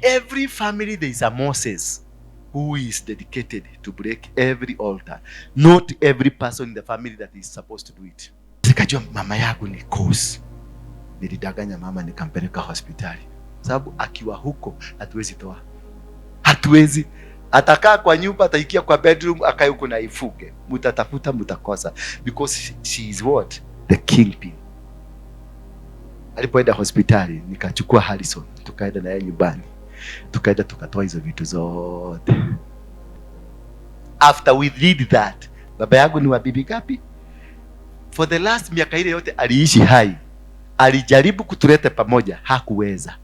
every family there is a Moses who is dedicated to break every altar. Not every person in the family that is supposed to do it. Sikajua mama yangu ni cause. Nilidanganya mama nikampeleka hospitali. Sababu akiwa huko hatuwezi toa. Hatuwezi. Atakaa kwa nyumba, ataikia kwa bedroom, akae huko na ifuge. Mutatafuta, mutakosa. Because she is what? The kingpin. Alipoenda hospitali, nikachukua Harrison, tukaenda na yeye nyumbani. Tukaenda tukatoa hizo vitu zote. After we did that, baba yangu ni wa bibi gapi? For the last miaka ile yote aliishi hai. Alijaribu kutuleta pamoja, hakuweza.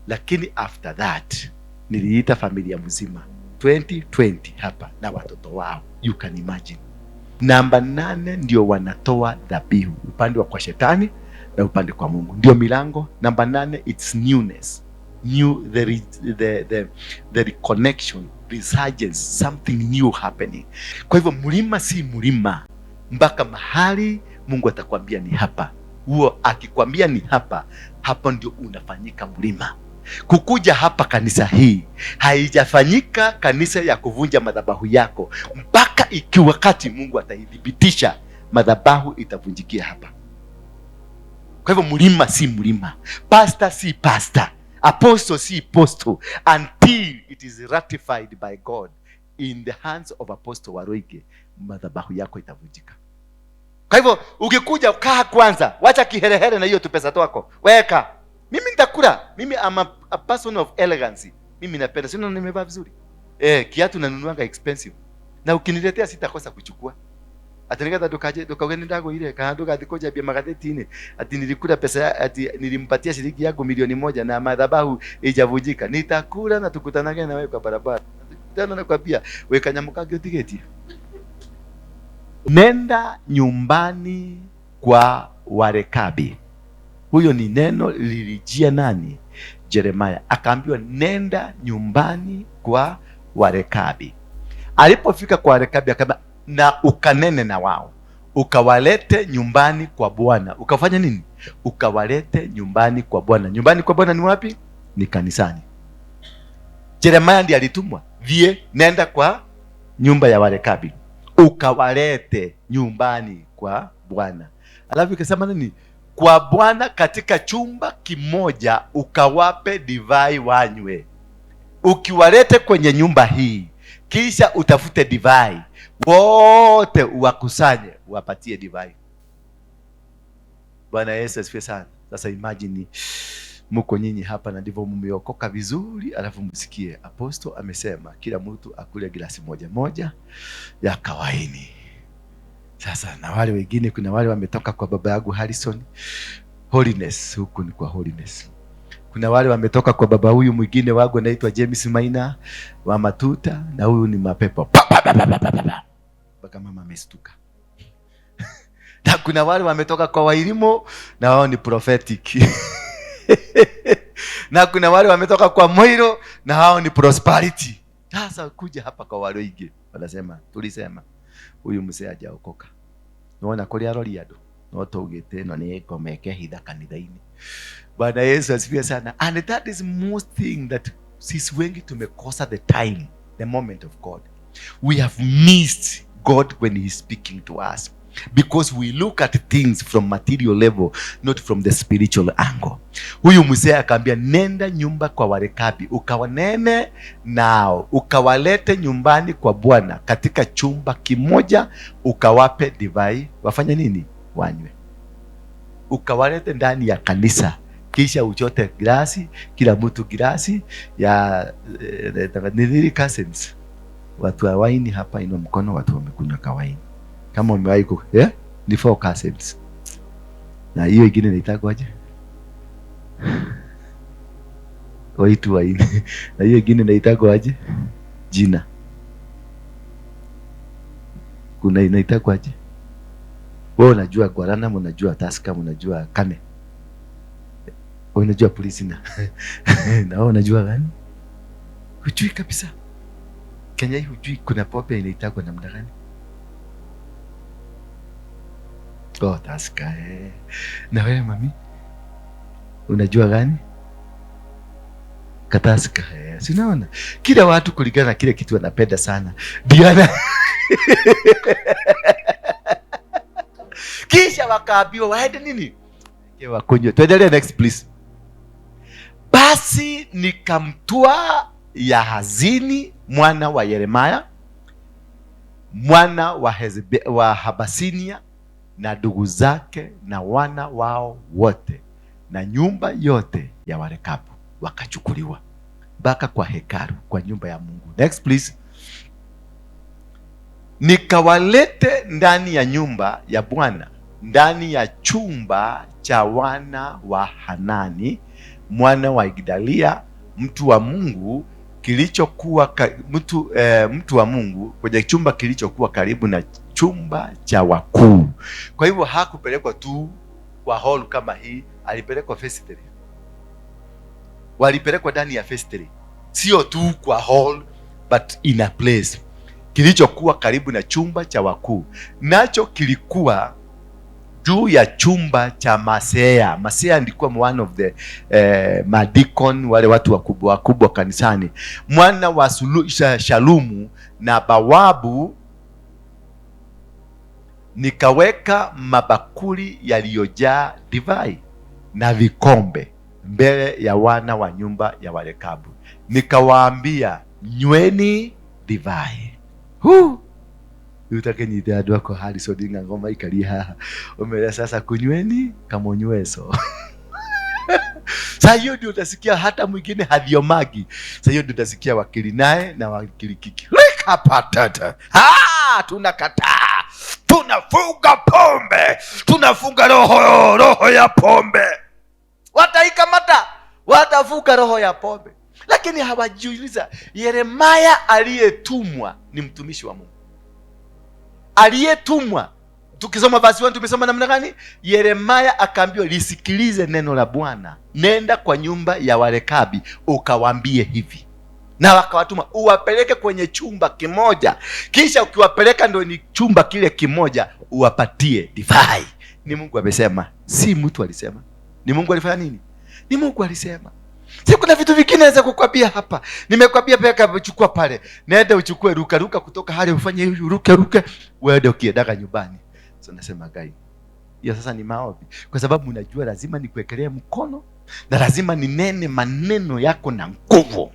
Lakini after that, niliita familia mzima 2020 hapa na watoto wao. You can imagine. Namba 8 ndio wanatoa dhabihu, upande wa kwa shetani na upande kwa Mungu. Ndio milango. Namba 8, it's newness. New, the reconnection, resurgence, something new happening. Kwa hivyo mlima si mlima mpaka mahali Mungu atakwambia ni hapa. Huo akikwambia ni hapa, hapo ndio unafanyika mlima. Kukuja hapa kanisa hii haijafanyika kanisa ya kuvunja madhabahu yako, mpaka ikiwa wakati Mungu ataidhibitisha madhabahu itavunjikia hapa. Kwa hivyo mlima si mlima, pastor si pastor, apostle si apostle, until it is ratified by God in the hands of Apostle Waroige, madhabahu yako itavunjika. Kwa hivyo ukikuja kaa kwanza, wacha kiherehere na hiyo tu pesa twako. Weka. Mimi nitakula. Mimi am a person of elegance. Mimi napenda. Sio nimevaa vizuri. Kiatu nanunuanga expensive. Na ukiniletea sitakosa kuchukua. Atanigata dokageni ndago ile kaando gadikoja bia magazeti ine. Ati nilikula pesa, ati nilimpatia shilingi yangu milioni 1 na madhabahu ijavujika. Nitakula na tukutanage na wewe kwa barabara. Tena nakwambia weka nyamukage tiketi. Nenda nyumbani kwa Warekabi. Huyo ni neno lilijia nani? Jeremiah. Akaambiwa nenda nyumbani kwa Warekabi. Alipofika kwa Warekabi akaba na ukanene na wao. Ukawalete nyumbani kwa Bwana. Ukafanya nini? Ukawalete nyumbani kwa Bwana. Nyumbani kwa Bwana ni wapi? Ni kanisani. Jeremiah ndiye alitumwa. Nenda kwa nyumba ya Warekabi. Ukawalete nyumbani kwa Bwana. Alafu ikasema nini? Kwa Bwana katika chumba kimoja ukawape divai wanywe. Ukiwalete kwenye nyumba hii, kisha utafute divai, wote uwakusanye, uwapatie divai. Bwana Yesu asifiwe sana. Sasa imagine mko nyinyi hapa na ndivyo mmeokoka vizuri, alafu msikie apostle amesema kila mtu akule glasi moja ya kawaini. Sasa na wale wengine, kuna wale wametoka kwa baba yangu Harrison, holiness, huku ni kwa holiness. Kuna wale wametoka kwa baba huyu mwingine wangu anaitwa James Maina wa Matuta, na huyu ni mapepo. Baka mama amestuka. Na kuna wale wametoka kwa Wairimo na wao ni prophetic. Na kuna wale wametoka kwa Moiro na wao ni prosperity. Sasa kuja hapa kwa Waroige, wanasema tulisema huyu mzee hajaokoka. Naona kuli arori adu. No tugite no ni komeke hitha kanitha-ini. Bwana Yesu asifiwe sana. And that is most thing that sisi wengi tumekosa the time, the moment of God. We have missed God when he is speaking to us, because we look at things from material level, not from the spiritual angle. Huyu mzee akaambia nenda nyumba kwa Warekabi, ukawanene nao, ukawalete nyumbani kwa Bwana katika chumba kimoja, ukawape divai, wafanya nini? Wanywe. Ukawalete ndani ya kanisa, kisha uchote glasi, kila mtu glasi ya nidhiri cousins. Watu wa waini hapa ino mkono, watu wamekunywa kawaini. Kama umewahi ni 4 cousins. Na hiyo ingine inaitwa aje? Waitu waini. Na hiyo ingine inaitwa aje? Jina. Kuna inaitwa aje? Wewe unajua Guarana, unajua Taska, unajua Kane. Wewe unajua polisi na. Na wewe unajua gani? Hujui kabisa. Kenya hii hujui kuna pombe inaitwa namna gani? Oh, Taska. Na wewe mami? Unajua gani? Kataska. Sinaona kila watu kulingana na kile kitu wanapenda sana. Diana kisha wakaambiwa waende nini? Wakunywe. Tuendelee next please. Basi nikamtwaa Yahazini mwana wa Yeremia mwana wa Habasinia na ndugu zake na wana wao wote na nyumba yote ya Warekabu, wakachukuliwa mpaka kwa hekalu, kwa nyumba ya Mungu. Next please. Nikawalete ndani ya nyumba ya Bwana, ndani ya chumba cha wana wa Hanani mwana wa Gidalia mtu wa Mungu kilichokuwa mtu wa Mungu, kwenye chumba kilichokuwa karibu na chumba cha wakuu. Kwa hivyo hakupelekwa tu kwa hall kama hii, alipelekwa vestry. Walipelekwa ndani ya vestry, sio tu kwa hall, but in a place kilichokuwa karibu na chumba cha wakuu, nacho kilikuwa juu ya chumba cha Masea. Masea ndikuwa one of the madikon, wale watu wakubwa kanisani, mwana wa Shalumu na Bawabu. Nikaweka mabakuli yaliyojaa divai na vikombe mbele ya wana wa nyumba ya Warekabu, nikawaambia, nyweni divai. Utakenyita andũ akwa Harrison ngoma ikaria haha umele sasa kunyweni kamonyweso. Sasa hiyo ndio utasikia hata mwingine hadiomagi. Sasa hiyo ndio utasikia wakili naye na wakili kiki patata. Tunakataa, tunafunga pombe, tunafunga roho ya pombe. Wataikamata, watafunga roho ya pombe. Lakini hawajiuliza Yeremia aliyetumwa ni mtumishi wa Mungu. Aliyetumwa, tukisoma verse 1 tumesoma namna gani? Yeremia akaambiwa lisikilize neno la Bwana, nenda kwa nyumba ya Warekabi ukawaambie hivi. Na wakawatuma uwapeleke kwenye chumba kimoja, kisha ukiwapeleka ndio ni chumba kile kimoja uwapatie divai. Ni Mungu amesema, si mtu alisema. Ni Mungu alifanya nini? Ni Mungu alisema. Si kuna vitu vingine naweza kukwambia hapa. Nimekwambia peka uchukua pale. Nenda uchukue ruka kutoka hali ufanye hivi ruke uende ukiendaga nyumbani. So nasema gai. Hiyo sasa ni maombi. Kwa sababu unajua lazima nikuwekelee mkono na lazima ninene maneno yako na nguvu.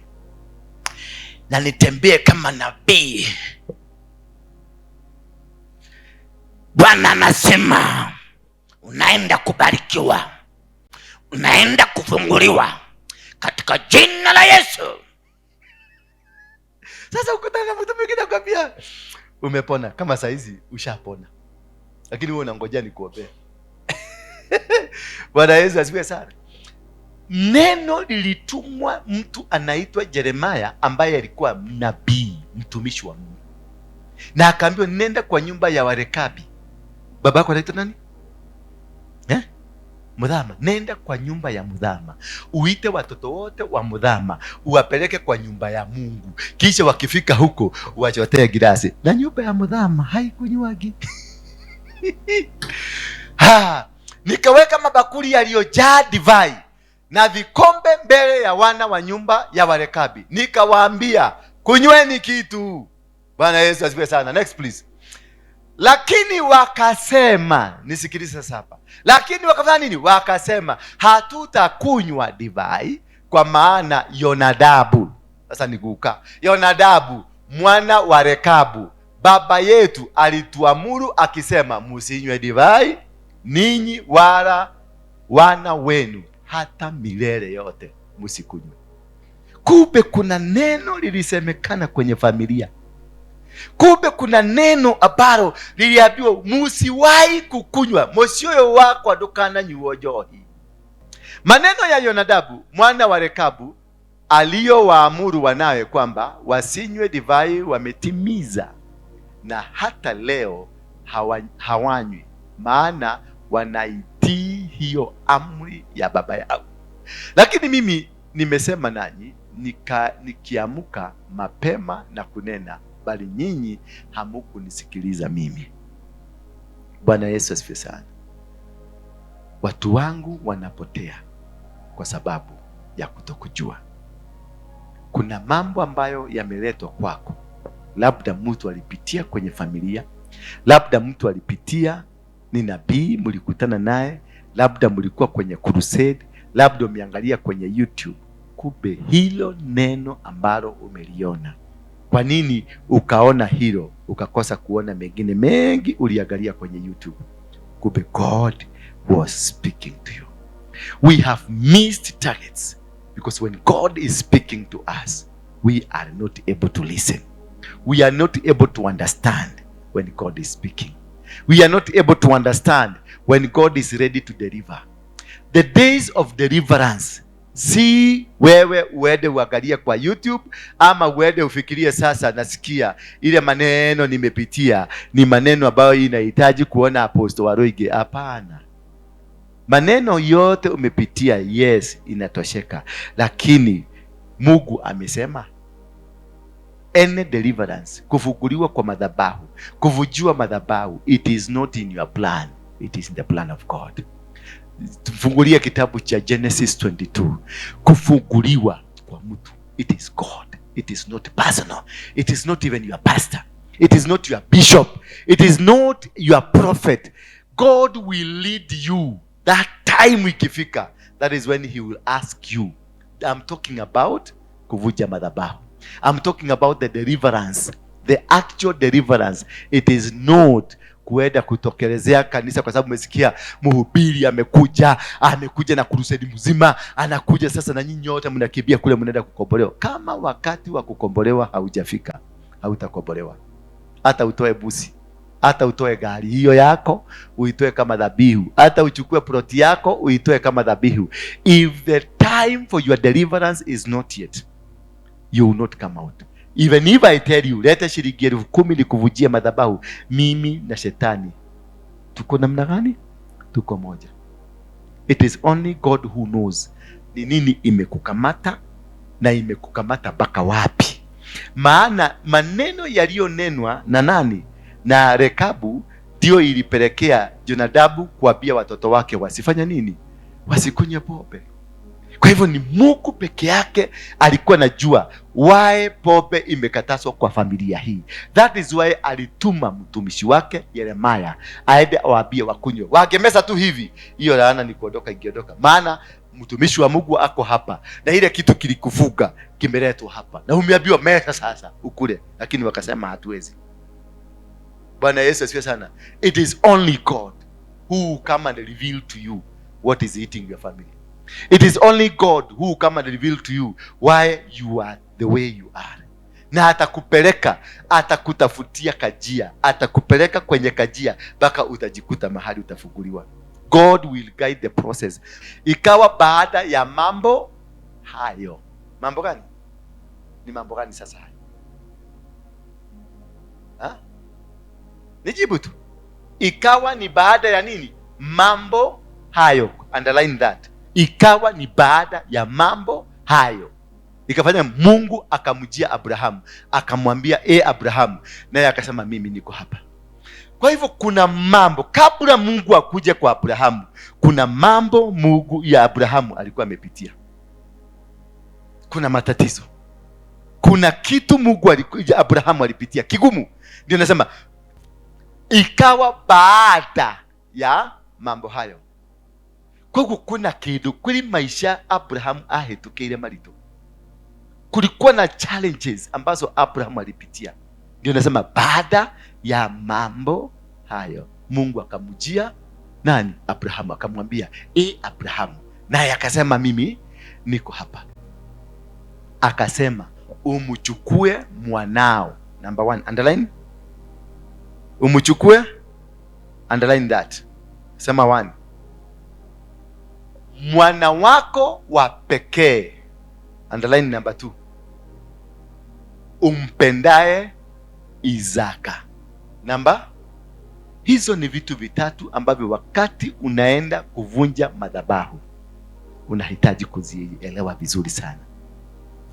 Na nitembee kama nabii. Bwana anasema unaenda kubarikiwa. Unaenda kufunguliwa katika jina la Yesu. Sasa ukutana mtu mwingine akwambia umepona, kama saizi ushapona, lakini wewe unangojea nikuombee. Bwana Yesu asifiwe sana. Neno lilitumwa mtu anaitwa Yeremia ambaye alikuwa nabii, mtumishi wa Mungu, na akaambiwa nenda kwa nyumba ya Warekabi. Babako anaitwa nani? Mudhama. Nenda kwa nyumba ya Mudhama, uite watoto wote wa Mudhama, uwapeleke kwa nyumba ya Mungu, kisha wakifika huko uwachotee gilasi. Na nyumba ya Mudhama haikunywaji. Nikaweka mabakuli yaliyojaa divai na vikombe mbele ya wana wa nyumba ya Warekabi, nikawaambia, kunyweni kitu. Bwana Yesu asifiwe sana. Next please. Lakini wakasema, nisikilize sasa hapa. Lakini wakafanya nini? Wakasema, hatutakunywa divai kwa maana Yonadabu. Sasa niguka. Yonadabu mwana wa Rekabu baba yetu alituamuru akisema, musinywe divai ninyi wala wana wenu hata milele yote musikunywe. Kumbe kuna neno lilisemekana kwenye familia. Kumbe kuna neno ambalo liliambiwa musiwahi kukunywa, mosioyo wako adukana nyuojohi. Maneno ya Yonadabu mwana wa Rekabu aliyowaamuru wanawe kwamba wasinywe divai wametimiza, na hata leo hawanywi, maana wanaitii hiyo amri ya baba yao. Lakini mimi nimesema nanyi nikiamuka mapema na kunena, bali nyinyi hamukunisikiliza mimi. Bwana Yesu asifiwe sana. Watu wangu wanapotea kwa sababu ya kutokujua. Kuna mambo ambayo yameletwa kwako, labda mtu alipitia kwenye familia, labda mtu alipitia, ni nabii mlikutana naye, labda mlikuwa kwenye crusade, labda umeangalia kwenye YouTube. Kumbe hilo neno ambalo umeliona, kwa nini ukaona hilo ukakosa kuona mengine mengi uliangalia kwenye YouTube? Kumbe God was speaking to you. We have missed targets because when God is speaking to us, we are not able to listen. We are not able to understand when God is speaking. We are not able to understand when God is ready to deliver. The days of deliverance, si wewe uende uangalia kwa YouTube ama uende ufikirie sasa nasikia ile maneno nimepitia ni maneno ambayo inahitaji kuona Apostle Waroige. Hapana. Maneno yote umepitia, yes, inatosheka, lakini Mungu amesema any deliverance, kufunguliwa kwa madhabahu, kuvujua madhabahu, it is not in your plan, it is in the plan of God. Tufungulie kitabu cha Genesis 22. Kufunguliwa kwa mtu, it is God, it is not personal, it is not even your pastor, it is not your bishop, it is not your prophet. God will lead you. That time ikifika, that is when he will ask you. I'm talking about kuvuja madhabahu. I'm talking about the deliverance, the actual deliverance. It is not kuenda kutokelezea kanisa kwa sababu umesikia mhubiri amekuja na crusade mzima, anakuja sasa na nyinyi wote mnakimbia kule mnaenda kukombolewa. Kama wakati wa kukombolewa haujafika, hautakombolewa. Hata utoe busi, hata utoe gari hiyo yako uitoe kama dhabihu, hata uchukue ploti yako uitoe kama dhabihu, if the time for your deliverance is not yet, you will not come out. Even if I tell you, leta shilingi 10,000 nikuvujie madhabahu, mimi na shetani tuko namna gani? Tuko moja. It is only God who knows ni nini imekukamata na imekukamata mpaka wapi. Maana maneno yaliyonenwa na nani? Na Rekabu ndio ilipelekea Jonadabu kuambia watoto wake wasifanya nini? Wasikunywe pombe. Kwa hivyo ni Mungu peke yake alikuwa anajua why pombe imekatazwa kwa familia hii. That is why alituma mtumishi wake Yeremia aende awaambie wakunywe. Wangemeza tu hivi, hiyo laana ni kuondoka ingiondoka. Maana mtumishi wa Mungu ako hapa na ile kitu kilikufuga kimeletwa hapa. Na umeambiwa meza sasa ukule, lakini wakasema hatuwezi. Bwana Yesu asifiwe sana. It is only God who come and reveal to you what is eating your family. It is only God who come and reveal to you why you are the way you are. Na atakupeleka, atakutafutia kajia, atakupeleka kwenye kajia mpaka utajikuta mahali utafunguliwa. God will guide the process. Ikawa baada ya mambo hayo. Mambo gani? Ni mambo gani sasa hayo? Nijibu tu. Ikawa ni baada ya nini? Mambo hayo. Underline that. Ikawa ni baada ya mambo hayo. Ikafanya Mungu akamjia Abrahamu, akamwambia Abrahamu, naye akasema mimi niko hapa. Kwa hivyo kuna mambo kabla Mungu akuje kwa Abrahamu, kuna mambo Mungu ya Abrahamu alikuwa amepitia. Kuna matatizo. Kuna kitu Mungu Abrahamu alipitia kigumu. Ndio nasema ikawa baada ya mambo hayo. Kwa hivyo kuna kitu kuli maisha Abrahamu ahetukire marito. Kulikuwa na challenges ambazo Abrahamu alipitia. Ndio nasema baada ya mambo hayo Mungu akamjia nani? Abrahamu, akamwambia Abrahamu, naye akasema mimi niko hapa. Akasema umchukue mwanao. Number 1, underline. Umchukue, underline that. Sema 1. Mwana wako wa pekee. Underline number 2. Umpendaye Isaka. Hizo ni vitu vitatu ambavyo wakati unaenda kuvunja madhabahu unahitaji kuzielewa vizuri sana.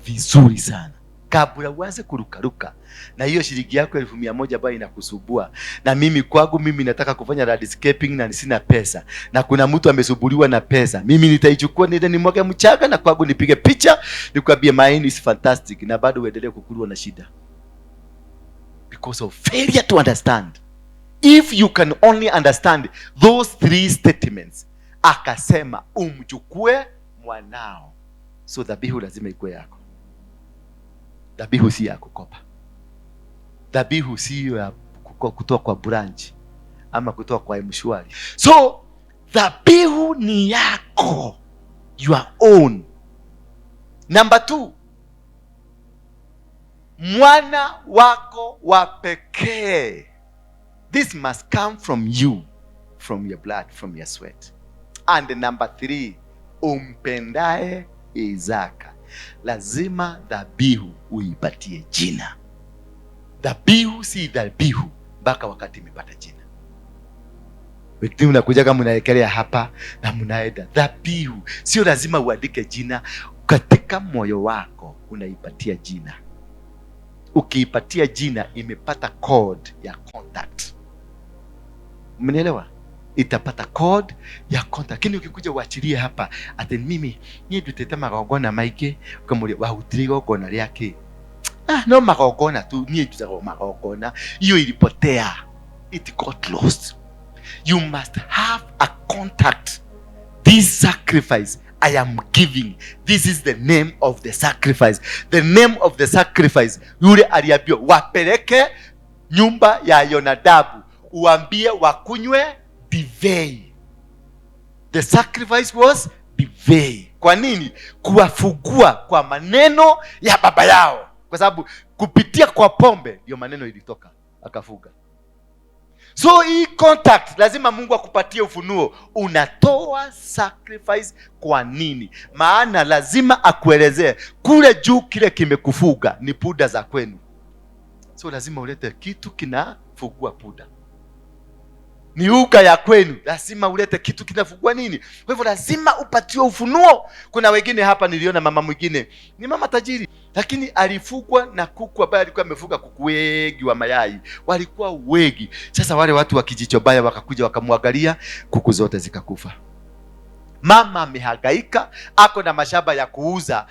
Vizuri sana. kabla uanze kurukaruka na hiyo shilingi yako 1,100 ambayo inakusubua. Na mimi kwangu, mimi nataka kufanya landscaping na sina pesa, na kuna mtu amesubuliwa na pesa, mimi nitaichukua nende nimwage mchanga na kwangu nipige picha nikwambie mine is fantastic, na bado uendelee kukulwa na shida because of failure to understand. If you can only understand those 3 statements, akasema umchukue mwanao. So dhabihu lazima ikuwe yako. Dhabihu si ya kukopa. Dhabihu si ya kutoa kwa branch ama kutoa kwa mshwari. So dhabihu ni yako, your own. Number 2, mwana wako wa pekee. This must come from you, from your blood, from your sweat. And number 3, umpendaye Isaka. Lazima dhabihu uipatie jina. Dhabihu si dhabihu mpaka wakati imepata jina. Wengine unakuja kama unaekelea hapa na mnaenda. Dhabihu sio lazima uandike jina, katika moyo wako unaipatia jina. Ukiipatia jina, imepata code ya contact. Mnielewa? Itapata code ya contact. Lakini ukikuja uachilie hapa ati mimi ni dutete magogona maige ukamuri wahutiri gogona ryake. No magogona tu, ni dutete magogona. Hiyo ilipotea. It got lost. You must have a contact. This sacrifice I am giving. This is the name of the sacrifice. The name of the sacrifice. Yule aliambiwa wapeleke nyumba ya Yonadabu, uambie wakunywe divai. The sacrifice was divai. Kwa nini? Kuwafugua kwa maneno ya baba yao, kwa sababu kupitia kwa pombe ndio maneno ilitoka, akafuga. So hii contact lazima Mungu akupatie ufunuo. Unatoa sacrifice kwa nini? Maana lazima akuelezee kule juu kile kimekufuga ni puda za kwenu. So lazima ulete kitu kinafugua puda. Ni uga ya kwenu, lazima ulete kitu kinafugua nini? Kwa hivyo lazima upatiwe ufunuo. Kuna wengine hapa, niliona mama mwingine, ni mama tajiri, lakini alifugwa na kuku ambaye alikuwa amefuga kuku wengi wa mayai, walikuwa wengi. Sasa wale watu wa kijicho baya wakakuja wakamwangalia, kuku zote zikakufa. Mama amehangaika, ako na mashamba ya kuuza,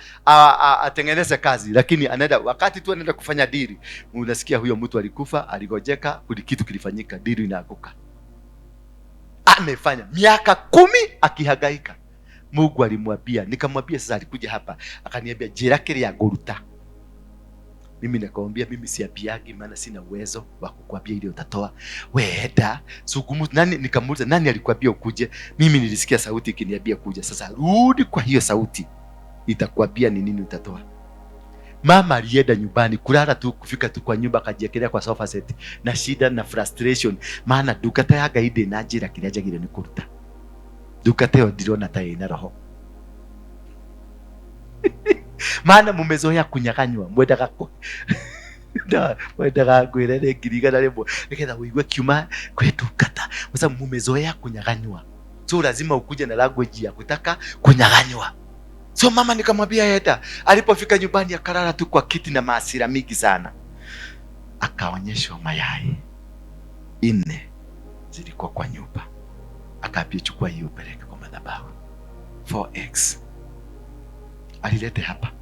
atengeneze kazi, lakini anaenda, wakati tu anaenda kufanya dili, unasikia huyo mtu alikufa, aligojeka, kuli kitu kilifanyika, dili inaanguka. Amefanya miaka 10 akihangaika. Mungu alimwambia, nikamwambia sasa, alikuja hapa akaniambia jira kile ya goruta. Mimi nakwambia, mimi siapiagi, maana sina uwezo wa kukwambia ile utatoa. Weenda sugumu nani? Nikamuuliza, nani alikwambia ukuje? Mimi nilisikia sauti ikiniambia kuja. Sasa rudi kwa hiyo sauti, itakwambia ni nini utatoa. Mama alienda nyumbani, kulala tu, kufika tu kwa nyumba akajiekelea kwa sofa set na shida na frustration, maana dukata ya gaide na jira kiraja gire ni kuruta. Dukata yo dirona ta ina roho. Maana mumezoea kunyaganywa, mwendaga kwirere ngiriga rimwe nigetha uigue kiuma kwetu kata, kwa sababu mumezoea kunyaganywa. So lazima ukuje na language ya kutaka kunyaganywa. So mama nikamwambia yeta, alipofika nyumbani akalala tu kwa kiti na maasira mingi sana. Akaonyeshwa mayai 4 zilikuwa kwa nyumba. Akaambia chukua hiyo peleke kwa madhabahu. 4 eggs. Alilete hapa.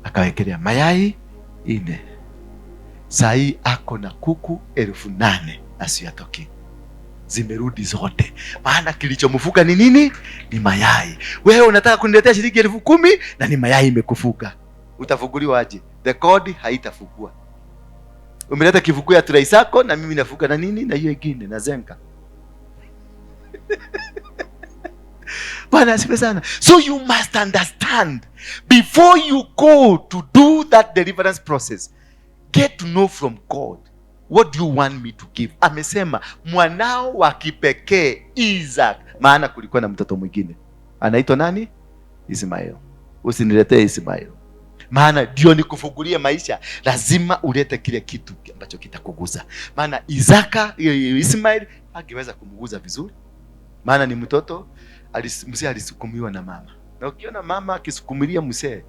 Akawekelea mayai 4. Sai ako na kuku 8,000 asiyatoki. Zimerudi zote. Maana kilichomfuga ni nini? Ni mayai. Wewe unataka kuniletea shilingi 10,000 na ni mayai imekufuga. Utafuguliwa aje? The code haitafugua. Umeleta kifugu ya Turaisako na mimi nafuga na nini? Na hiyo ingine na Zenka. Bwana asifiwe sana. So you must understand before you go to do that deliverance process. Get to know from God, what do you want me to give? Amesema mwanao wa kipekee Isaac, maana kulikuwa na mtoto mwingine anaitwa nani? Ismail. Usiniletee Ismail, maana ndio nikufungulie maisha. Lazima ulete kile kitu ambacho kitakuguza. Maana Ismail hangeweza kumguza vizuri, maana ni mtoto, alisukumiwa na mama. Na ukiona mama akisukumilia mzee,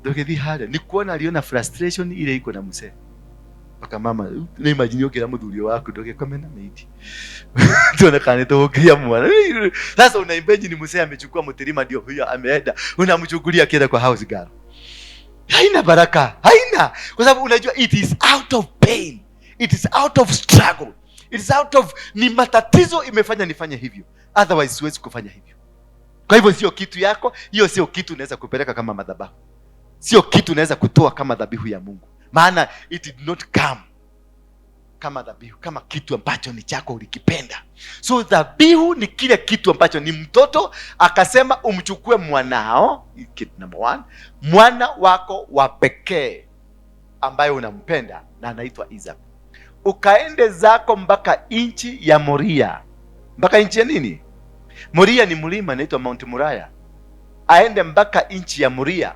ndogethi hale, ni kuona aliona frustration ile iko na mzee. Paka mama, na imagine yokira mudhuri wako ndoge kwa mena meiti. Tuona kane to kia mwana. Sasa unaimbeji ni mzee amechukua mtirima ndio huyo ameenda. Unamchukulia kienda kwa house girl. Haina baraka, haina. Kwa sababu unajua it is out of pain. It is out of struggle. It is out of ni matatizo imefanya nifanye hivyo. Otherwise siwezi kufanya hivyo. Kwa hivyo sio kitu yako, hiyo sio kitu unaweza kupeleka kama madhabahu. Sio kitu unaweza kutoa kama dhabihu ya Mungu. Maana it did not come kama dhabihu, kama kitu ambacho ni chako ulikipenda. So dhabihu ni kile kitu ambacho ni mtoto akasema umchukue mwanao, kitu number 1, mwana wako wa pekee ambaye unampenda na anaitwa Isaac. Ukaende zako mpaka nchi ya Moria. Mpaka nchi ya nini? Moria ni mlima unaitwa Mount Moriah. Aende mpaka nchi ya Moria.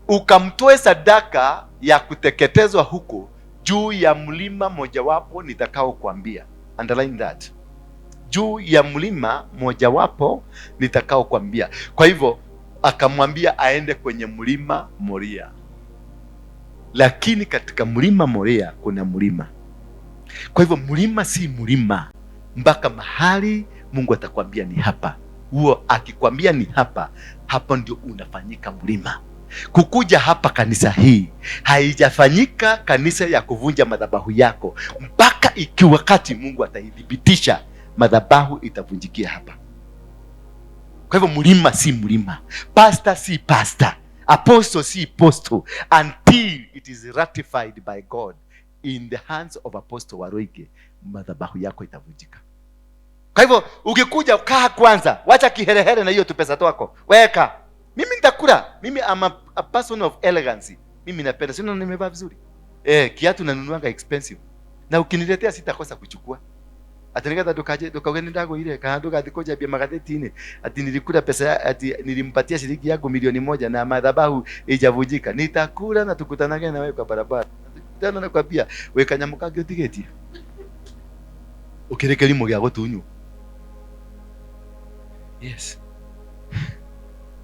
Ukamtoe sadaka ya kuteketezwa huko juu ya mlima mojawapo nitakao kuambia. Underline that. Juu ya mlima mojawapo nitakao kuambia. Kwa hivyo akamwambia aende kwenye mlima Moria. Lakini katika mlima Moria kuna mlima. Kwa hivyo mlima si mlima mpaka mahali Mungu atakwambia ni hapa. Huo akikwambia ni hapa, hapo ndio unafanyika mlima. Kukuja hapa kanisa hii haijafanyika kanisa ya kuvunja madhabahu yako mpaka wakati Mungu ataidhibitisha madhabahu itavunjikia hapa. Kwa hivyo mlima si mlima, pastor si pastor, apostle si apostle until it is ratified by God in the hands of Apostle Waroige, madhabahu yako itavunjika. Kwa hivyo ukikuja kaa kwanza, wacha kiherehere na hiyo tu pesa twako. Weka. Mimi nitakula. Mimi am a person of elegance. Mimi napenda. Sio nimevaa vizuri. Kiatu nanunuanga expensive. Na ukiniletea sitakosa kuchukua. Atanigata dokageni ndago ile kaanduka atikoja bia magazeti ine. Ati nilikula pesa ati nilimpatia shilingi yangu milioni 1 na madhabahu ijavujika. Nitakula na tukutanage na wewe kwa barabara. Tena nakwambia weka nyamukage utigeti. Ukirekeli moga gotunyu. Yes.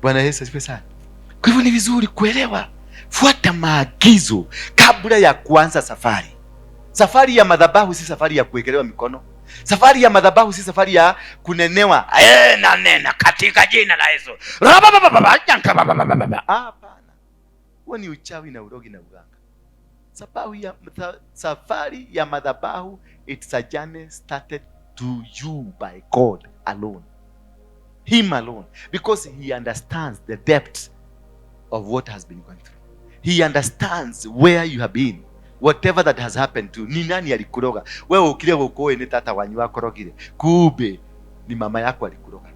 Bwana Yesu asifiwe sana. Kwa hivyo ni vizuri kuelewa, fuata maagizo kabla ya kuanza safari. Safari ya madhabahu si safari ya kuwekelewa mikono. Safari ya madhabahu si safari ya kunenewa. Na nena katika jina la Yesu. Hapana. Huo ni uchawi na urogi na uganga. Safari ya madhabahu, it's a journey started to you by God alone. Him alone, because he understands the depth of what has been going through. He understands where you have been, whatever that has happened to. Ni nani alikuroga wewe? Ukile ukoe ni tata wanyu wako rogile, kumbe ni mama yako alikuroga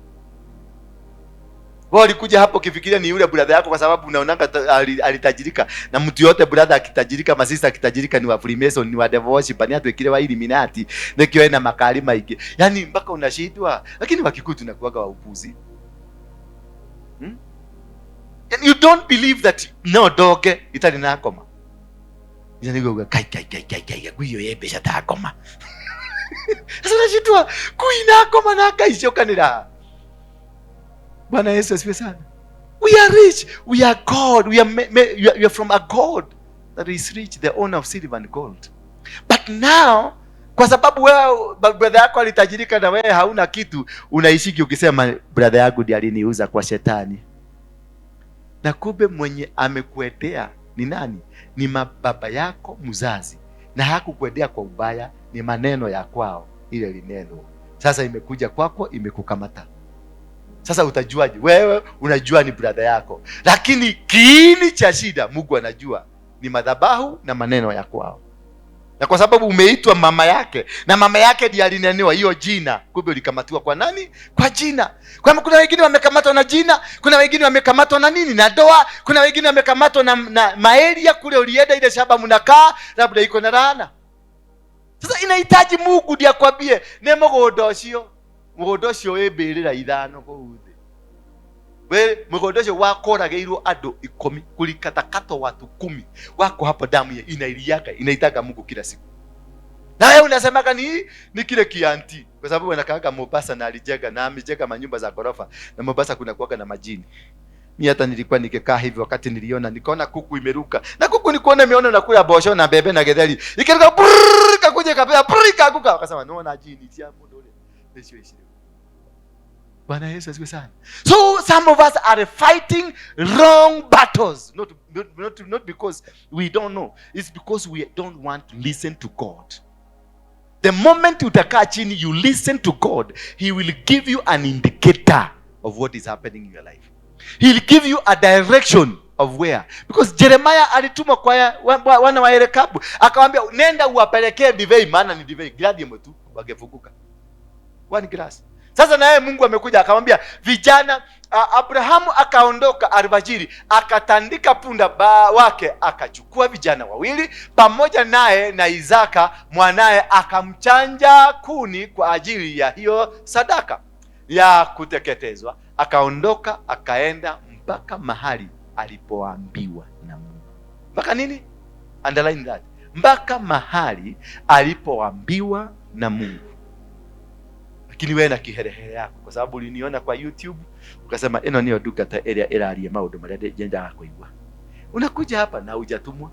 wewe. Ulikuja hapo kifikiria ni yule brother yako, kwa sababu unaonanga alitajirika. Na mtu yote brother akitajirika, masista akitajirika, ni wa Freemason, ni wa devil worship, ni hatu kile wa Illuminati nekio na makalima hiki, yani mpaka unashindwa. Lakini wakikutu na kuaga wa upuzi. And you don't believe that no doge itali na koma. Yani go kai kuyo yebe shata koma. Sasa unashindwa kuina koma na kaishokanira. Bwana Yesu asifiwe sana. We are rich. We are God. We are from a God that is rich, the owner of silver and gold. But now, kwa sababu wewe brother yako alitajirika na wewe hauna kitu, unaishiki ukisema brother yangu ndiye aliniuza kwa shetani. Na kumbe mwenye amekuendea ni nani? Ni baba yako mzazi. Na hakukuendea kwa ubaya, ni maneno ya kwao, ile lineno. Sasa imekuja kwako, imekukamata. Sasa utajuaje? Wewe unajua ni brother yako, lakini kiini cha shida Mungu anajua ni madhabahu na maneno ya kwao. Na kwa sababu umeitwa mama yake, na mama yake ndiye alinenewa hiyo jina, kumbe ulikamatiwa kwa nani? Kwa jina. Kwa maana kuna wengine wamekamatwa na jina, kuna wengine wamekamatwa na nini? Na doa, kuna wengine wamekamatwa na maeria kule ulienda ile shamba mnakaa, labda iko na laana. Sasa inahitaji Mungu ndiye akwambie nemo godoshio. Mugodoshio ebelera ithano kuuthe. We mugodoshio wakorageirwo andu 10 kulikatakato watu 10 wako hapo, damu inailiaga inaitaga Mungu kila siku. Na wewe unasemaga ni kile kianti, kwa sababu wanakaaga Mombasa na alijenga na amejenga manyumba za gorofa, na Mombasa kuna kuaga na majini. Mimi hata nilikuwa nikikaa hivi, wakati nikaona kuku imeruka, na kuku nikuona imeona na kula bosho na bebe na getheri, ikaruka kakuja kapea kakuka, akasema naona jini tia mundo ile sio ishiri. Bwana Yesu asifiwe sana. So some of us are fighting wrong battles, not because we don't know, it's because we don't want to listen to God. The moment utakaa chini, you listen to God, he will give you an indicator of what is happening in your life. He'll give you a direction of where. Because Jeremiah alitumwa kwa wana wa Rekabu, akamwambia nenda uwapelekee divai, maana ni divai gladium tu wagefukuka. One glass. Sasa na yeye Mungu amekuja akamwambia vijana, Abrahamu akaondoka alfajiri, akatandika punda wake, akachukua vijana wawili pamoja naye na Isaka mwanaye, akamchanja kuni kwa ajili ya hiyo sadaka ya kuteketezwa. Akaondoka akaenda mpaka mahali alipoambiwa na Mungu. Mpaka nini? Underline that. Mpaka mahali alipoambiwa na Mungu. Lakini wewe na kiherehere yako, kwa sababu uliniona kwa YouTube ukasema eno niyo duka ta area irarie maundu maria njendaga kuigua. Unakuja hapa na hujatumwa.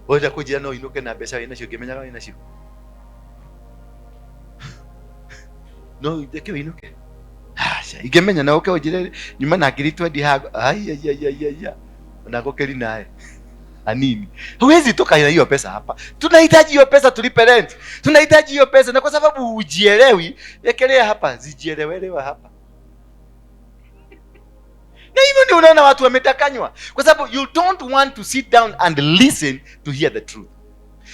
Wewe kuja no inuke na pesa inacio kimenyaga inacio. No ndeke inuke. Asha igemenya na uke ujire nyuma na giritwa ndi hago. Ai unakokeli naye. Anini? Huwezi toka na hiyo pesa hapa. Tunahitaji hiyo pesa tulipe rent. Tunahitaji hiyo pesa, na kwa sababu hujielewi, yekelea hapa, zijielewelewa hapa. Na hivyo ndio unaona watu wametakanywa. Kwa sababu you don't want to sit down and listen to hear the truth.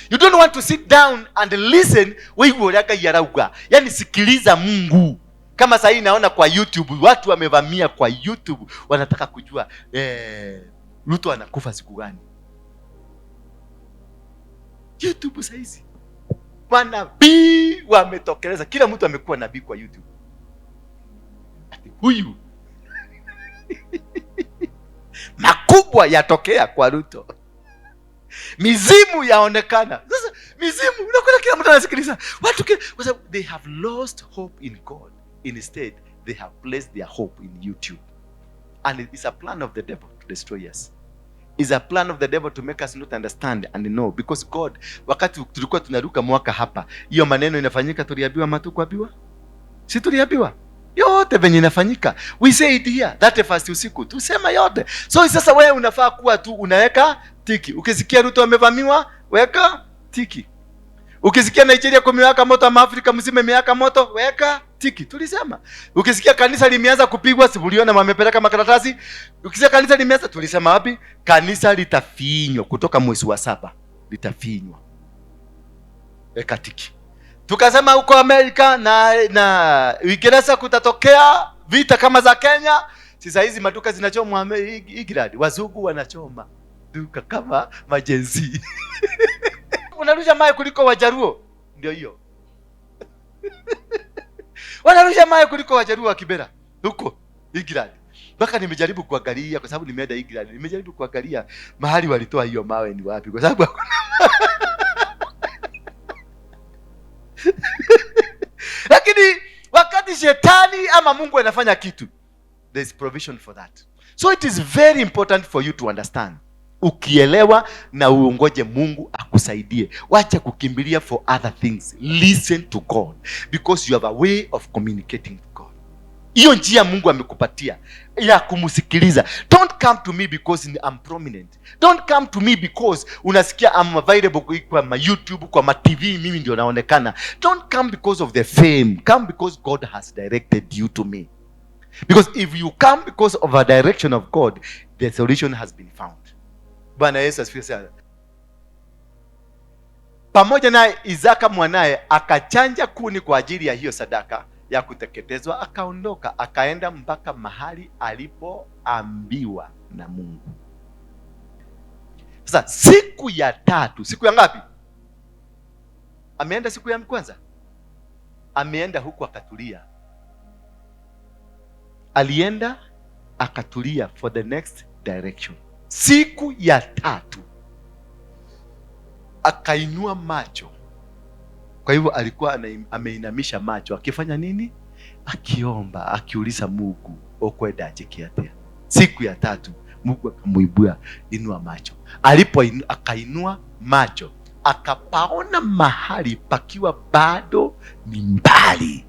You don't want to sit down and listen wewe unataka yarauga. Yaani sikiliza Mungu. Kama sasa naona kwa YouTube watu wamevamia kwa YouTube, wanataka kujua Ruto anakufa siku gani. YouTube saizi manabii wametokeleza, kila mtu amekuwa nabii kwa YouTube. Ati huyu makubwa yatokea kwa Ruto, mizimu yaonekana. Sasa mizimu unakuta kila mtu anasikiliza watu kwa sababu they have lost hope in God. Instead they have placed their hope in YouTube, and it is a plan of the devil to destroy us. Is a plan of the devil to make us not understand and know, because God, wakati tulikuwa tunaruka mwaka hapa, hiyo maneno inafanyika, tuliambiwa matukuambiwa? Si tuliambiwa? Yote venye inafanyika. We say it here, that first usiku, tusema yote. So sasa wewe unafaa kuwa tu unaweka tiki. Ukisikia Ruto amevamiwa, weka tiki. Ukisikia Nigeria kumewaka moto, ama Afrika mzima imewaka moto, weka tiki. Tulisema. Ukisikia kanisa limeanza kupigwa, sibuliona wamepeleka makaratasi. Ukisikia kanisa limeanza, tulisema wapi? Kanisa litafinywa kutoka mwezi wa 7. Litafinywa. Weka tiki. Tukasema huko Amerika na Uingereza kutatokea vita kama za Kenya. Sasa hizi maduka zinachomwa England, wazungu wanachoma duka kama majenzi. Wanarusha mawe kuliko Wajaruo, ndio hiyo. Wanarusha mawe kuliko Wajaruo wa Kibera huko England. Mpaka nimejaribu kuangalia, kwa sababu nimeenda England, nimejaribu kuangalia mahali walitoa hiyo mawe ni wapi, kwa sababu lakini wakati shetani ama Mungu anafanya kitu, there is provision for that. So it is very important for you to understand. Ukielewa na uongoje Mungu akusaidie. Wacha kukimbilia for other things. Listen to God, because you have a way of communicating with God. Hiyo njia Mungu amekupatia ya kumusikiliza. Don't come to me because I'm prominent. Don't come to me because unasikia I'm available kwa YouTube, kwa TV, mimi ndio naonekana. Don't come because of the fame. Come because God has directed you to me. Because if you come because of a direction of God, the solution has been found. Bwana Yesu asifiwe sana. Pamoja na Isaka mwanae akachanja kuni kwa ajili ya hiyo sadaka ya kuteketezwa, akaondoka akaenda mpaka mahali alipoambiwa na Mungu. Sasa siku ya 3, siku ya ngapi? Ameenda siku ya kwanza. Ameenda huku akatulia. Alienda akatulia for the next direction. Siku ya 3 akainua macho. Kwa hivyo alikuwa ameinamisha macho, akifanya nini? akiomba, akiuliza Mungu okwenda ajekia atia. Siku ya 3 Mungu akamuibua, inua macho. Akainua macho, akapaona mahali pakiwa bado ni mbali.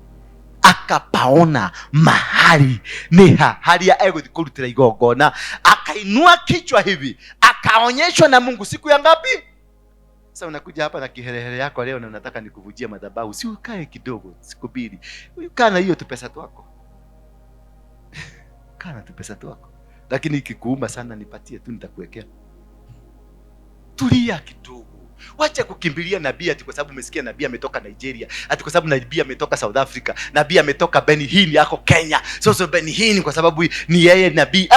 Akapaona mahali ni hali ya ego dikurutira igongona. Akainua kichwa hivi, akaonyeshwa na Mungu. Siku ya ngapi? Sasa unakuja hapa na kiherehere yako leo na unataka nikuvujie madhabahu. Si ukae kidogo, siku 2. Ukaa na hiyo tu pesa twako. Kaa na tu pesa twako. Lakini ikikuuma sana nipatie tu, nitakuwekea. Tulia kidogo. Wacha kukimbilia nabii ati kwa sababu umesikia nabii ametoka Nigeria, ati kwa sababu nabii ametoka South Africa, nabii ametoka Benihini yako Kenya. So Benihini kwa sababu ni yeye nabii.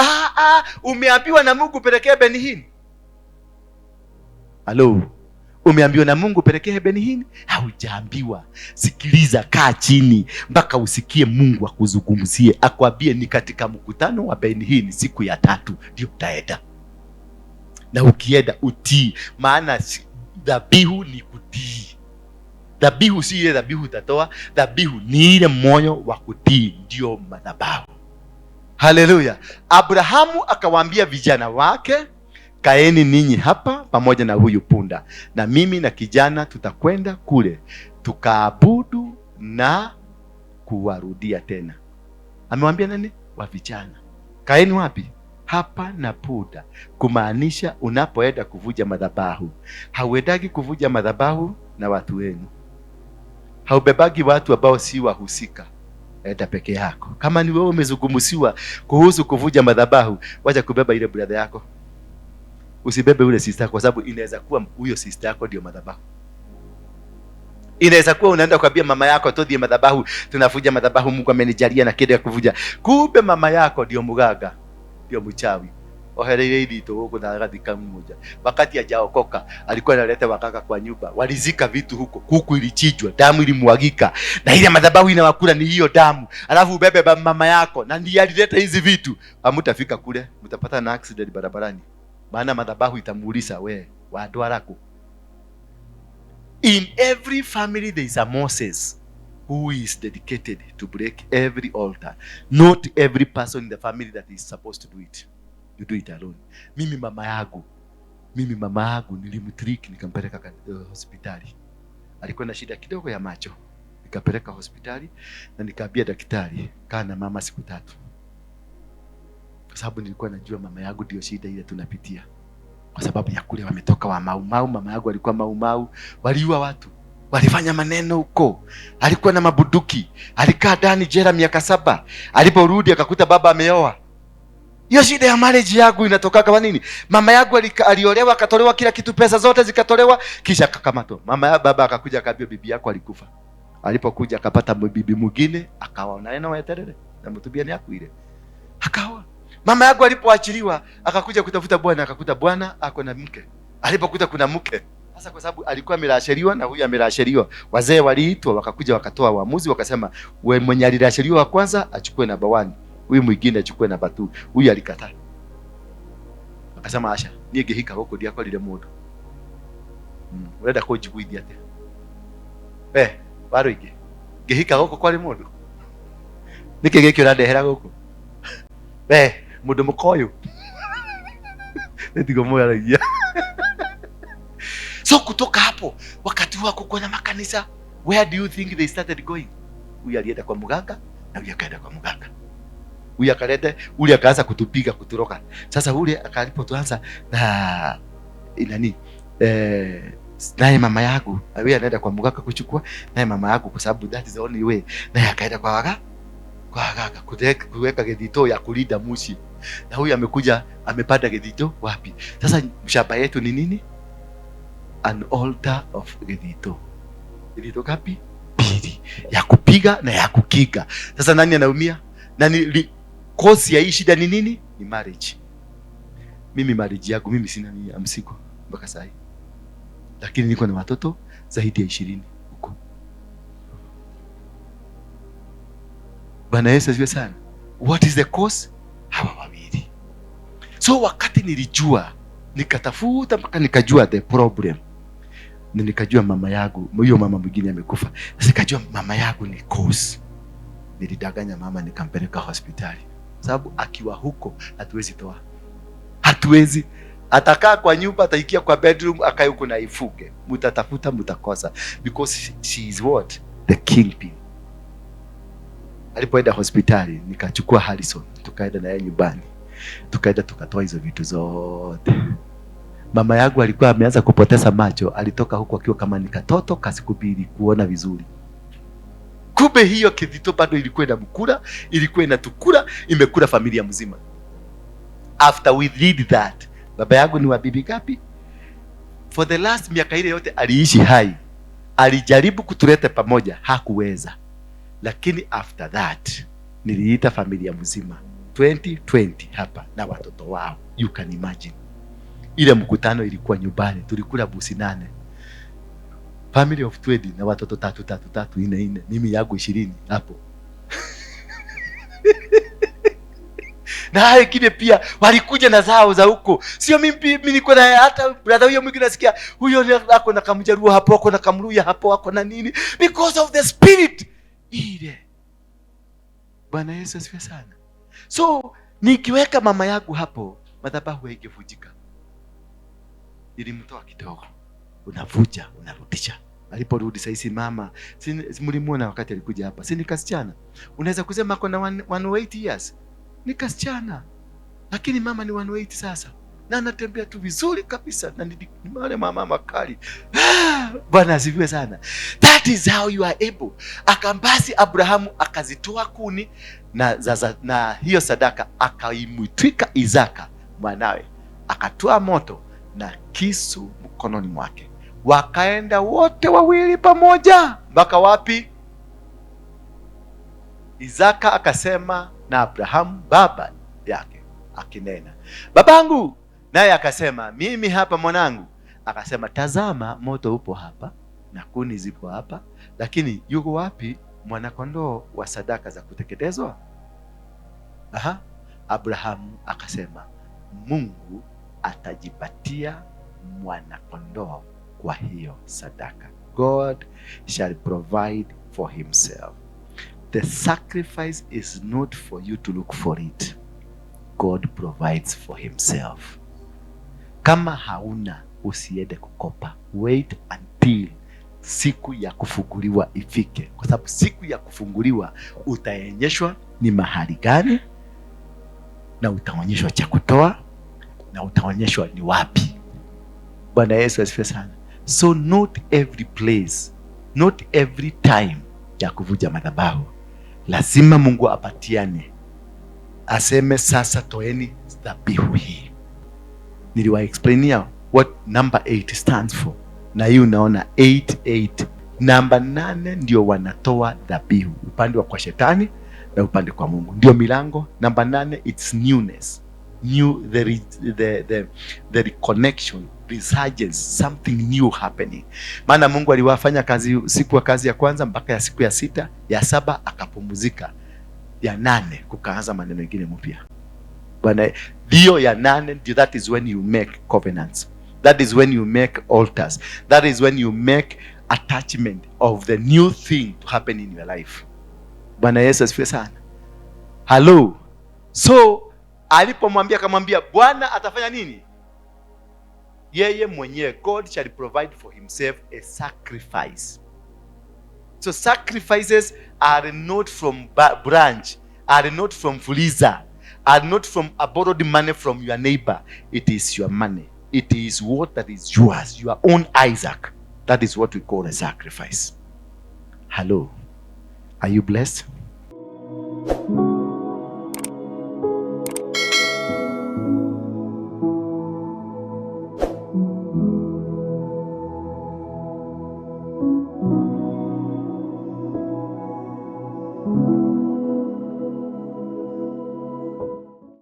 Umeambiwa na Mungu pelekee Benihini. Halo. Umeambiwa na Mungu pelekee Benihini? Haujaambiwa. Sikiliza, kaa chini mpaka usikie Mungu akuzungumzie, akwambie ni katika mkutano wa Benihini siku ya 3 ndio utaenda. Na ukienda utii, maana dhabihu ni kutii. Dhabihu si ile dhabihu utatoa, dhabihu ni ile moyo wa kutii, ndio madhabahu. Haleluya. Abrahamu akawaambia vijana wake, kaeni ninyi hapa pamoja na huyu punda, na mimi na kijana tutakwenda kule tukaabudu na kuwarudia tena. Amewaambia nani? Wa vijana. Kaeni wapi? Hapa na punda. Kumaanisha unapoenda kuvuja madhabahu, hauendagi kuvuja madhabahu na watu wenu. Haubebagi watu ambao si wahusika. Enda peke yako. Kama ni wewe umezungumziwa kuhusu kuvuja madhabahu, wacha kubeba ile brother yako. Usibebe ule sister, kwa sababu inaweza kuwa huyo sister yako ndio madhabahu. Inaweza kuwa unaenda kuambia mama yako todhie madhabahu, tunavuja madhabahu, Mungu amenijalia na kile ya kuvuja. Kumbe mama yako ndio mganga, ndio mchawi. Ohereire idito huko na radika mmoja. Wakati hajaokoka alikuwa analeta wakaka kwa nyumba. Walizika vitu huko. Kuku ilichijwa, damu ilimwagika. Na ile madhabahu inawakula ni hiyo damu. Alafu ubebe mama yako na ndiye alileta hizi vitu. Hamtafika kule, mtapata na accident barabarani. Maana madhabahu itamuuliza wewe, wadwarako. In every family there is a Moses who is dedicated to break every altar. Not every person in the family that is supposed to do it. You do it alone. Mimi mama yangu nilimtrick nikampeleka hospitali. Alikuwa na shida kidogo ya macho. Nikapeleka hospitali na nikaambia daktari, kaa na mama siku 3. Kwa sababu nilikuwa najua mama yangu ndio shida ile tunapitia. Kwa sababu ya kule wametoka wa Mau. Mama yangu alikuwa Mau. Waliua watu. Walifanya maneno huko. Alikuwa na mabuduki. Alikaa ndani jela miaka 7. Aliporudi akakuta baba ameoa. Hiyo shida ya marriage yangu inatoka kwa nini? Mama yangu aliolewa, akatolewa kila kitu, pesa zote zikatolewa, kisha akakamatwa. Baba akakuja akaambia bibi yako alikufa. Alipokuja akapata bibi mwingine, akawa naye na weterere. Na mtubia ni yako ile. Akawa. Mama yangu alipoachiliwa, akakuja kutafuta bwana, akakuta bwana ako na mke. Alipokuta kuna mke. Sasa kwa sababu alikuwa amerasheriwa na huyu amerasheriwa, wazee waliitwa wakakuja wakatoa uamuzi, wakasema wewe mwenye alirasheriwa wa kwanza achukue namba 1. Huyu mwingine achukue namba 2. Huyu alikataa. Akasema asha, niye gehika huko ndio kwa lile modo. Unaenda kujiguidi ate. Baro ige. Gehika huko kwa lile modo. Nike gekyo na dehera huko. Mudo mkoyo. Ndio moyo alagia. So kutoka hapo wakati wako kwa makanisa, where do you think they started going? Huyu alienda kwa mganga na huyu akaenda kwa mganga. Huyu akaleta, ule akaanza kutupiga kutoroka. Sasa ule akalipotuanza na nani naye mama yangu wewe anaenda kwa mganga kuchukua, naye mama yangu kwa sababu that is the only way, naye akaenda kwa waganga kuweka gedito ya kulinda mushi. Na huyu amekuja amepanda gedito wapi? Sasa mshamba yetu ni nini? An altar of gedito. Gedito kapi? 2 ya kupiga na ya kukiga. Sasa nani anaumia? Nani kosi ya hii shida ni nini? Ni marriage. Mimi marriage yangu mimi sina ni msiko mpaka sasa. Lakini niko na watoto zaidi ya 20 huko. Bwana Yesu asifiwe sana. What is the cause? Hawa wawili. So wakati nilijua, nikatafuta mpaka nikajua the problem. Na nikajua mama yangu, huyo mama mwingine amekufa. Sasa nikajua mama yangu ni cause. Nilidanganya mama nikampeleka hospitali. Sababu akiwa huko hatuwezi toa. Hatuwezi. Atakaa kwa nyumba, ataikia kwa bedroom, akae huko na ifuge. Mutatafuta, mutakosa. Because she is what? The kingpin. Alipoenda hospitali, nikachukua Harrison, tukaenda na yeye nyumbani. Tukaenda tukatoa hizo vitu zote. Mama yangu alikuwa ameanza kupoteza macho, alitoka huko akiwa kama ni katoto kasikubiri kuona vizuri. Kumbe hiyo kidito bado ilikuwa inamkula, ilikuwa inatukula, imekula familia mzima. After we did that, baba yangu ni wa bibi gapi? For the last miaka ile yote aliishi hai. Alijaribu kutuleta pamoja, hakuweza. Lakini after that, niliita familia mzima 2020 hapa na watoto wao. You can imagine. Ile mkutano ilikuwa nyumbani, tulikula busi 8. Family of 20 na watoto 3 4, mimi yangu 20 hapo. Na wengine pia walikuja na zao za huko. Sio mimi niko na hata brother huyo mwingine nasikia huyo ako na Kamjaruo hapo, ako na Kamluya hapo, ako na nini, because of the spirit ile. Bwana Yesu asifiwe sana. So nikiweka mama yangu hapo, madhabahu haingevunjika. Nilimtoa kidogo, unavuja unarudisha. Aliporudi sasa mama, si mlimuona wakati alikuja hapa, si nikasichana. Unaweza kusema ako na 108 years. Nikasichana. Lakini mama ni 108 sasa. Na anatembea tu vizuri kabisa, na ni wale mama makali. Bwana asifiwe sana. That is how you are able. Akambasi Abrahamu akazitoa kuni na hiyo sadaka, akaimwitwika Isaka mwanawe, akatoa moto na kisu mkononi mwake. Wakaenda wote wawili pamoja mpaka wapi? Isaka akasema na Abrahamu baba yake akinena, babangu. Naye akasema, mimi hapa mwanangu. Akasema, tazama moto upo hapa na kuni zipo hapa, lakini yuko wapi mwanakondoo wa sadaka za kuteketezwa? Abrahamu akasema, Mungu atajipatia mwanakondoo kwa hiyo sadaka. God shall provide for himself. The sacrifice is not for you to look for it. God provides for himself. Kama hauna, usiende kukopa. Wait until siku ya kufunguliwa ifike, kwa sababu siku ya kufunguliwa utaonyeshwa ni mahali gani, na utaonyeshwa cha kutoa, na utaonyeshwa ni wapi. Bwana Yesu asifiwe sana. So not every place, not every time ya kuvuja madhabahu lazima Mungu apatiane, aseme sasa toeni dhabihu hii. Niliwa explainia what number 8 stands for. Na hii unaona 88. Namba 8 ndio wanatoa dhabihu, upande wa kwa shetani na upande kwa Mungu. Ndio milango. Namba 8, it's newness. New, the reconnection, resurgence, something new happening. Maana Mungu aliwafanya kazi siku ya kazi ya kwanza mpaka ya siku ya 6, ya 7 akapumzika, ya 8 kukaanza maneno mengine mpya. Bwana, ndio ya 8 ndio, that is when you make covenants. That is when you make altars. That is when you make attachment of the new thing to happen in your life. Bwana Yesu asifiwe sana. Hello. So alipomwambia akamwambia Bwana atafanya nini? Yeye mwenyewe, God shall provide for himself a sacrifice. So sacrifices are not from branch, are not from fuliza, are not from a borrowed money from your neighbor. It is your money. It is what that is yours, your own Isaac. That is what we call a sacrifice. Hello. Are you blessed?